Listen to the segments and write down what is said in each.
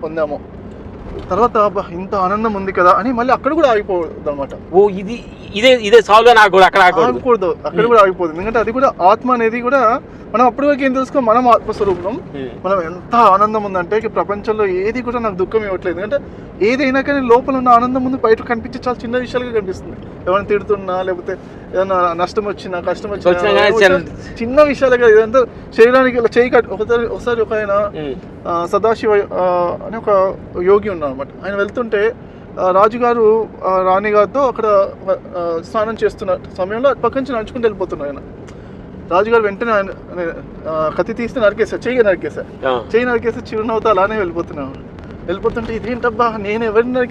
పొందాము. తర్వాత ఇంత ఆనందం ఉంది కదా అని మళ్ళీ అక్కడ కూడా ఆగిపోదు అనమాట. ఓ ఇదే సాల్వ్ నాకు అక్కడ ఆగిపోదు, అక్కడ కూడా ఆగిపోదు. ఎందుకంటే అది కూడా ఆత్మ అనేది కూడా మనం అప్పటి వరకు ఏం తెలుసుకో, మనం ఆత్మస్వరూపం. మనం ఎంత ఆనందం ఉందంటే ప్రపంచంలో ఏది కూడా నాకు దుఃఖం ఇవ్వట్లేదు. ఎందుకంటే ఏదైనా కానీ లోపల ఉన్న ఆనందం ముందు బయట కనిపించే చాలా చిన్న విషయాలుగా కనిపిస్తుంది. ఎవరైనా తిడుతున్నా, లేకపోతే ఏదైనా నష్టం వచ్చినా, కష్టం వచ్చినా, చిన్న విషయాలుగా. ఇదంతా శరీరానికి ఇలా చేయి కట్టు. ఒకసారి ఒక ఆయన సదాశివ అని ఒక యోగి ఉన్నారు అనమాట. ఆయన వెళ్తుంటే రాజుగారు రాణిగారితో అక్కడ స్నానం చేస్తున్న సమయంలో పక్క నుంచి నడుచుకుంటూ వెళ్ళిపోతున్నారు. ఆయన రాజుగారు వెంటనే ఆయన కత్తి తీస్తే నరికేశారు, చెయ్యి నరికేస్తే చిరునవ్వుతో అలానే వెళ్ళిపోతుంటే ఇదేంటబ్బా, నేను ఎవరిని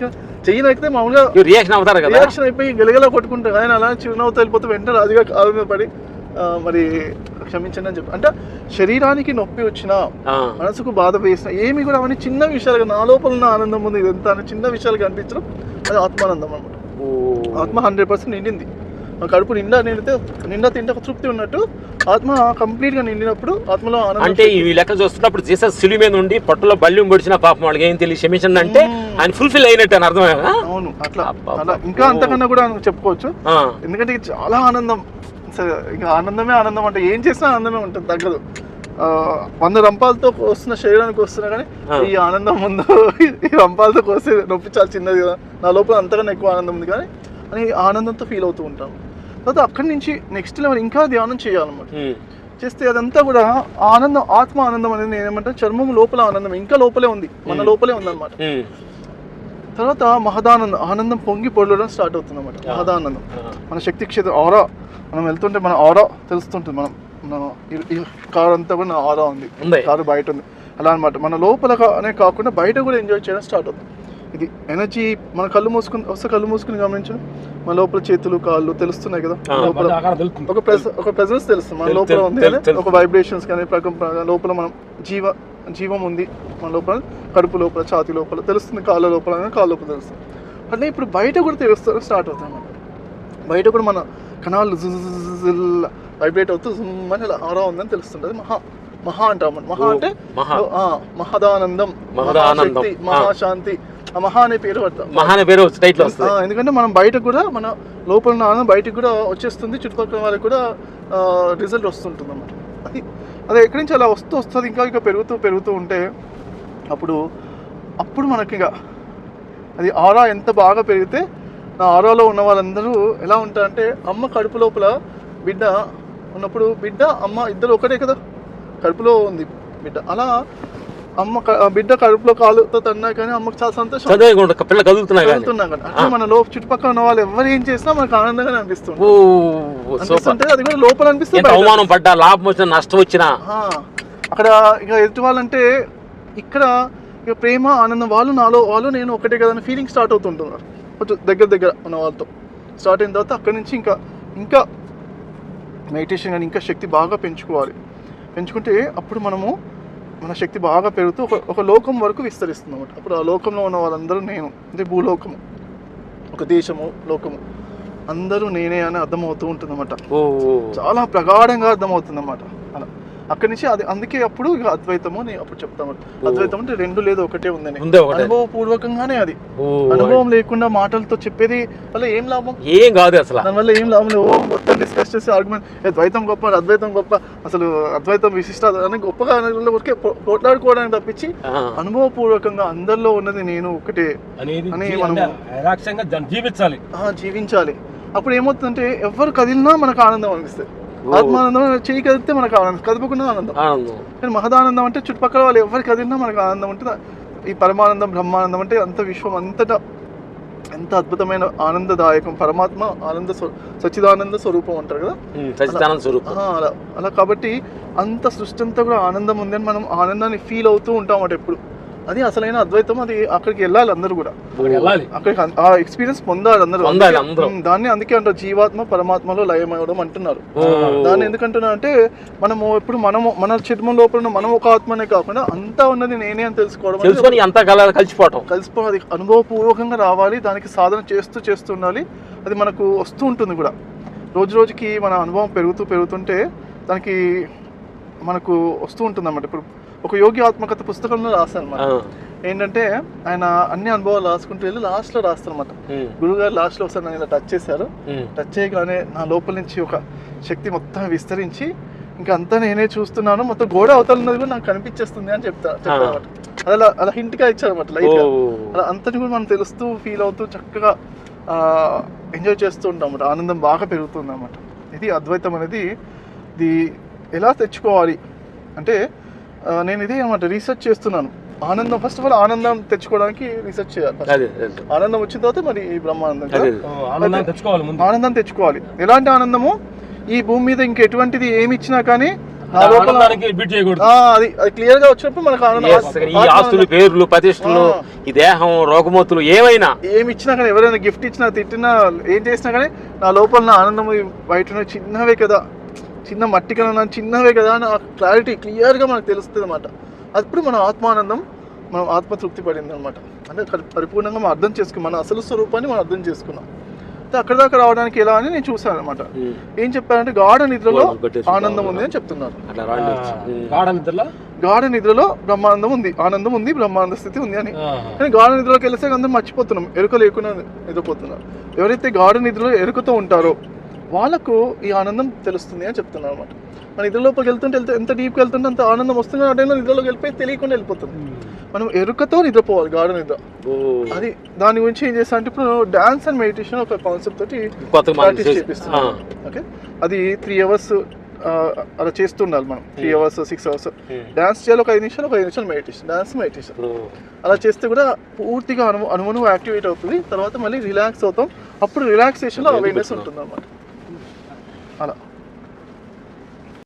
చెయ్యి నరికితే మామూలుగా రియాక్షన్ అయిపోయి గెలగలా కొట్టుకుంటారు. ఆయన అలా చిరునవ్వుతో వెళ్ళిపోతే వెంటనే రాజుగారు కాలు మీద పడి మరి క్షమించండి అని చెప్పి. అంటే శరీరానికి నొప్పి వచ్చినా, మనసుకు బాధ వేసినా ఏమి కూడా అవన్నీ చిన్న విషయాలుగా, నా లోపల ఉన్న ఆనందం ఉంది ఇదంతా అని చిన్న విషయాలు కనిపించడం అది ఆత్మానందం అనమాట. ఆత్మ 100% నిండింది. కడుపు నిండా తింటే ఒక తృప్తి ఉన్నట్టు ఆత్మ కంప్లీట్ గా నిండినప్పుడు ఆత్మలో ఆనందం. అంటే ఈ లెక్క చూస్తున్నప్పుడు జీసస్ సిలువ మీద ఉండి పట్టులో బల్యం పొడిచిన పాపం వాళ్ళకి ఏం తెలియదు క్షమించండి అంటే ఆయన ఫుల్ఫిల్ అయినట్టు అని అర్థం. అవును, అట్లా ఇంకా అంతకన్నా కూడా చెప్పుకోవచ్చు. ఎందుకంటే చాలా ఆనందం, ఇంకా ఆనందమే ఆనందం. అంటే ఏం చేసినా ఆనందమే ఉంటుంది, తగ్గదు. 100 రంపాలతో వస్తున్న శరీరానికి వస్తున్నా కానీ ఈ ఆనందం ముందు ఈ రంపాలతో కోస్తే నొప్పి చాలా చిన్నది కదా, నా లోపల అంతకన్నా ఎక్కువ ఆనందం ఉంది కానీ అని ఆనందంతో ఫీల్ అవుతూ ఉంటాను. తర్వాత అక్కడి నుంచి నెక్స్ట్ లెవెల్ ఇంకా ధ్యానం చేయాలన్నమాట. చేస్తే అదంతా కూడా ఆనందం, ఆత్మ ఆనందం అనేది నేనేమంటే చర్మం లోపల ఆనందం ఇంకా లోపలే ఉంది, మన లోపలే ఉందన్నమాట. తర్వాత మహదానందం, ఆనందం పొంగి పొడవడం స్టార్ట్ అవుతుంది అన్నమాట. మహదానందం మన శక్తి క్షేత్రం ఆరా, మనం వెళ్తుంటే మన ఆరా తెలుస్తుంటుంది. మనం ఈ కారు అంతా కూడా నా ఆరా ఉంది, కారు బయట ఉంది అలా అనమాట. మన లోపలనే కాకుండా బయట కూడా ఎంజాయ్ చేయడం స్టార్ట్ అవుతుంది. ఇది ఎనర్జీ. మన కళ్ళు మూసుకుని గమనించండి, మన లోపల చేతులు కాళ్ళు తెలుస్తున్నాయి కదా, లోపల ఒక ప్రెజెన్స్ తెలుస్తుంది మన లోపల ఉంది. ఒక వైబ్రేషన్స్ కానీ లోపల మనం జీవం ఉంది మన లోపల, కడుపు లోపల, ఛాతీ లోపల తెలుస్తుంది, కాళ్ళ లోపల తెలుస్తుంది. అంటే ఇప్పుడు బయట కూడా తెలుస్తుంది స్టార్ట్ అవుతుంది అన్నమాట. బయట కూడా మన కణాలు వైబ్రేట్ అవుతూ అని ఆరా ఉందని తెలుస్తుంటుంది. మహా అంటాం. మహా అంటే మహదానందం, మహాశక్తి, మహాశాంతి. ఆ మహా అనే పేరు పడతాం. ఎందుకంటే మనం బయట కూడా మన లోపల ఉన్న ఆనందం బయటకు కూడా వచ్చేస్తుంది, చుట్టుపక్కల వాళ్ళకి కూడా రిజల్ట్ వస్తుంటుంది అన్నమాట. అది ఎక్కడి నుంచి అలా వస్తుంది ఇంకా పెరుగుతూ ఉంటే అప్పుడు మనకి ఇక అది ఆరా ఎంత బాగా పెరిగితే, నా ఆరాలో ఉన్న వాళ్ళందరూ ఎలా ఉంటారంటే, అమ్మ కడుపు లోపల బిడ్డ ఉన్నప్పుడు బిడ్డ అమ్మ ఇద్దరు ఒకటే కదా, కడుపులో ఉంది బిడ్డ. అలా అమ్మ బిడ్డ కడుపులో కాలుతో తన్నా కానీ అమ్మకు చాలా సంతోషం, కదులుతున్నా కానీ అట్లా మన చుట్టుపక్కల ఉన్న వాళ్ళు ఎవరు ఏం చేసినా మనకు ఆనందంగానే అనిపిస్తుంది. అది కూడా లోపల అనిపిస్తుంది. అవమానం పడ్డా, లాభం వచ్చినా, నష్టం వచ్చినా అక్కడ ఇక ఎదుటి వాళ్ళంటే ఇక్కడ ఇక ప్రేమ ఆనందం, వాళ్ళు నేను ఒకటే కదా అని ఫీలింగ్ స్టార్ట్ అవుతుంటున్నారు. కొంచెం దగ్గర ఉన్న వాళ్ళతో స్టార్ట్ అయిన తర్వాత అక్కడి నుంచి ఇంకా మెడిటేషన్ కానీ ఇంకా శక్తి బాగా పెంచుకుంటే అప్పుడు మన శక్తి బాగా పెరుగుతూ ఒక లోకం వరకు విస్తరిస్తుంది అన్నమాట. అప్పుడు ఆ లోకంలో ఉన్న వాళ్ళందరూ నేను, అంటే భూలోకము, ఒక దేశము, లోకము అందరూ నేనే అని అర్థమవుతూ ఉంటుంది అన్నమాట. చాలా ప్రగాఢంగా అర్థమవుతుంది అన్నమాట. అలా అక్కడి నుంచి అది అందుకే అప్పుడు ఇక అద్వైతము నేను అప్పుడు చెప్తాను. అద్వైతం అంటే రెండు లేదు ఒకటే ఉందని, అనుభవపూర్వకంగానే. అది అనుభవం లేకుండా మాటలతో చెప్పేది వల్ల ఏం లాభం, ఏం కాదు అసలు. దానివల్ల ఏం లాభం లేదు. మొత్తం డిస్కస్ చేసి ఆర్గ్యుమెంట్, ద్వైతం గొప్ప, అద్వైతం గొప్ప, అసలు అద్వైతం విశిష్ట అని గొప్పగా ఊరికే పోట్లాడుకోవడానికి తప్పించి అనుభవపూర్వకంగా అందరిలో ఉన్నది నేను ఒకటే అని మనం జీవించాలి. అప్పుడు ఏమవుతుందంటే ఎవరు కదిలినా మనకు ఆనందం అనిపిస్తుంది. ఆత్మానందం చేయి కదిలితే మనకు ఆనందం, కదపకుండా ఆనందం. కానీ మహదానందం అంటే చుట్టుపక్కల వాళ్ళు ఎవరు కదిలినా మనకు ఆనందం ఉంటుంది. ఈ పరమానందం, బ్రహ్మానందం అంటే అంత విశ్వం అంతటా ఎంత అద్భుతమైన ఆనందదాయకం. పరమాత్మ సచ్చిదానంద స్వరూపం అంటారు కదా, అలా కాబట్టి అంత సృష్టి అంతా కూడా ఆనందం ఉంది అని మనం ఆనందాన్ని ఫీల్ అవుతూ ఉంటాం అన్నమాట ఎప్పుడు. అది అసలైన అద్వైతం. అది అక్కడికి వెళ్ళాలి, అందరూ కూడా అక్కడికి ఆ ఎక్స్పీరియన్స్ పొందాలి అందరూ. దాన్ని అందుకే అంటారు జీవాత్మ పరమాత్మలో లయమవడం అంటున్నారు. దాన్ని ఎందుకంటున్నా అంటే మనము ఎప్పుడు మన చర్మం లోపల మనం ఒక ఆత్మనే కాకుండా అంతా ఉన్నది నేనే అని తెలుసుకోవడం, కలిసిపోవాలి, అనుభవపూర్వకంగా రావాలి. దానికి సాధన చేస్తూ ఉండాలి. అది మనకు వస్తూ ఉంటుంది కూడా. రోజుకి మన అనుభవం పెరుగుతుంటే దానికి మనకు వస్తూ ఉంటుంది అన్నమాట. ఇప్పుడు ఒక యోగి ఆత్మకథ పుస్తకంలో రాశాను అన్నమాట. ఏంటంటే ఆయన అన్ని అనుభవాలు రాసుకుంటూ వెళ్ళి లాస్ట్లో రాస్తారన్నమాట. గురుగారు లాస్ట్లో ఒకసారి నన్ను ఇలా టచ్ చేశారు. టచ్ చేయగానే నా లోపల నుంచి ఒక శక్తి మొత్తం విస్తరించి ఇంకా అంతా నేనే చూస్తున్నాను, మొత్తం గోడ అవతల ఉన్నది కూడా నాకు కనిపించేస్తుంది అని చెప్పారన్నమాట. అలా అలా హింట్గా ఇచ్చారన్నమాట లైట్గా. అలా అంతటి కూడా మనం తెలుస్తూ ఫీల్ అవుతూ చక్కగా ఎంజాయ్ చేస్తూ ఉంటాం అన్నమాట. ఆనందం బాగా పెరుగుతుంది అన్నమాట. ఇది అద్వైతం అనేది. ఇది ఎలా తెచ్చుకోవాలి అంటే నేను ఇదే అన్నమాట రీసెర్చ్ చేస్తున్నాను. ఆనందం ఫస్ట్ ఆఫ్ ఆల్ ఆనందం తెచ్చుకోవడానికి రీసెర్చ్ చేయాలి. ఆనందం వచ్చిన తర్వాత మరి ఈ బ్రహ్మానందం ఆనందం తెచ్చుకోవాలి. ఎలాంటి ఆనందము? ఈ భూమి మీద ఇంకెటువంటిది ఏమి ఇచ్చినా కానీ నా లోపల అది క్లియర్ గా వచ్చినప్పుడు మనకు ఆస్తులు, పేర్లు, ప్రతిష్టలు, ఈ దేహం, రోగమోతులు ఏమైనా ఏమి ఇచ్చినా కానీ, ఎవరైనా గిఫ్ట్ ఇచ్చినా, తిట్టినా, ఏం చేసినా కానీ నా లోపల నా ఆనందం బయట చిన్నవే కదా, చిన్న మట్టి కన్నా చిన్నవే కదా అని క్లారిటీ క్లియర్గా మనకు తెలుస్తుంది అన్నమాట. అప్పుడు మన ఆత్మానందం, మనం ఆత్మతృప్తి పడింది అనమాట. అంటే పరిపూర్ణంగా మనం అర్థం చేసుకున్నాం, మన అసలు స్వరూపాన్ని మనం అర్థం చేసుకున్నాం. అక్కడ దాకా రావడానికి ఎలా అని నేను చూసాను అనమాట. ఏం చెప్పారంటే గాఢ నిద్రలో ఆనందం ఉంది అని చెప్తున్నారు. గాఢ నిద్రలో బ్రహ్మానందం ఉంది, ఆనందం ఉంది, బ్రహ్మానంద స్థితి ఉంది అని. కానీ గాఢ నిద్రలోకి వెళ్తే అందరం మర్చిపోతున్నాం, ఎరుక లేకుండా నిద్రపోతున్నారు. ఎవరైతే గాఢ నిద్రలో ఎరుకతో ఉంటారో వాళ్ళకు ఈ ఆనందం తెలుస్తుంది అని చెప్తున్నారు అనమాట. మన నిద్రలోకి వెళ్తుంటే ఎంత డీప్కి వెళ్తుంటే అంత ఆనందం వస్తుంది. ఆ టైంలో నిద్రలోకి వెళ్ళిపోయి తెలియకుండా వెళ్ళిపోతుంది. మనం ఎరుకతో నిద్రపోవాలి, గాఢ నిద్ర. అది దాని గురించి ఏం చేస్తా అంటే ఇప్పుడు డాన్స్ అండ్ మెడిటేషన్ ఒక కాన్సెప్ట్ తోటి ప్రాక్టీస్ చేపిస్తున్నాం. ఓకే, అది 3 hours అలా చేస్తుండాలి మనం. 3 hours 6 hours డాన్స్ చేయాలి, ఒక 5 నిమిషాలు మెడిటేషన్, డాన్స్ మెడిటేషన్. అలా చేస్తే కూడా పూర్తిగా అనుమను యాక్టివేట్ అవుతుంది. తర్వాత మళ్ళీ రిలాక్స్ అవుతాం. అప్పుడు రిలాక్సేషన్లో అవేర్నెస్ ఉంటుంది అన్నమాట. అలా